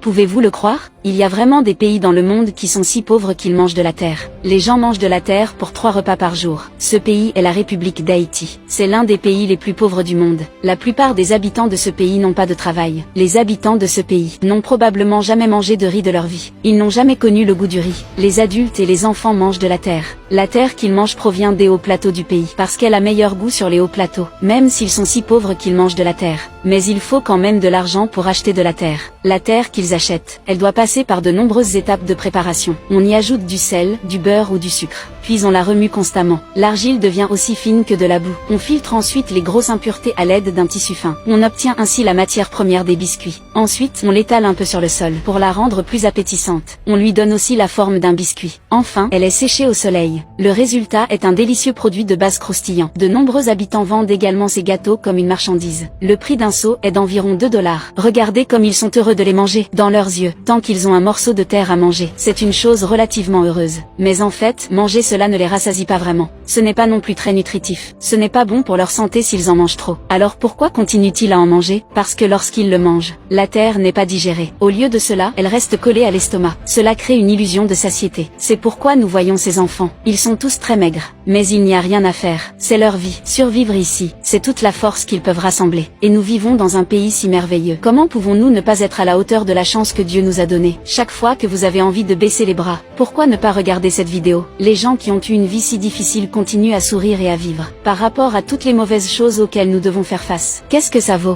Pouvez-vous le croire? Il y a vraiment des pays dans le monde qui sont si pauvres qu'ils mangent de la terre. Les gens mangent de la terre pour 3 repas par jour. Ce pays est la République d'Haïti. C'est l'un des pays les plus pauvres du monde. La plupart des habitants de ce pays n'ont pas de travail. Les habitants de ce pays n'ont probablement jamais mangé de riz de leur vie. Ils n'ont jamais connu le goût du riz. Les adultes et les enfants mangent de la terre. La terre qu'ils mangent provient des hauts plateaux du pays, parce qu'elle a meilleur goût sur les hauts plateaux, même s'ils sont si pauvres qu'ils mangent de la terre. Mais il faut quand même de l'argent pour acheter de la terre. La terre qu'ils achètent, elle doit passer par de nombreuses étapes de préparation. On y ajoute du sel, du beurre ou du sucre. Puis on la remue constamment. L'argile devient aussi fine que de la boue. On filtre ensuite les grosses impuretés à l'aide d'un tissu fin. On obtient ainsi la matière première des biscuits. Ensuite, on l'étale un peu sur le sol pour la rendre plus appétissante. On lui donne aussi la forme d'un biscuit. Enfin, elle est séchée au soleil. Le résultat est un délicieux produit de base croustillant. De nombreux habitants vendent également ces gâteaux comme une marchandise. Le prix d'un seau est d'environ 2 $. Regardez comme ils sont heureux de les manger, dans leurs yeux, tant qu'ils ont un morceau de terre à manger. C'est une chose relativement heureuse. Mais en fait, manger cela ne les rassasie pas vraiment. Ce n'est pas non plus très nutritif. Ce n'est pas bon pour leur santé s'ils en mangent trop. Alors pourquoi continuent-ils à en manger? Parce que lorsqu'ils le mangent, la terre n'est pas digérée. Au lieu de cela, elle reste collée à l'estomac. Cela crée une illusion de satiété. C'est pourquoi nous voyons ces enfants. Ils sont tous très maigres. Mais il n'y a rien à faire. C'est leur vie. Survivre ici, c'est toute la force qu'ils peuvent rassembler. Et nous vivons dans un pays si merveilleux. Comment pouvons-nous ne pas être à la hauteur de la chance que Dieu nous a donnée? Chaque fois que vous avez envie de baisser les bras, pourquoi ne pas regarder cette vidéo? Les gens qui ont eu une vie si difficile continuent à sourire et à vivre. Par rapport à toutes les mauvaises choses auxquelles nous devons faire face, qu'est-ce que ça vaut?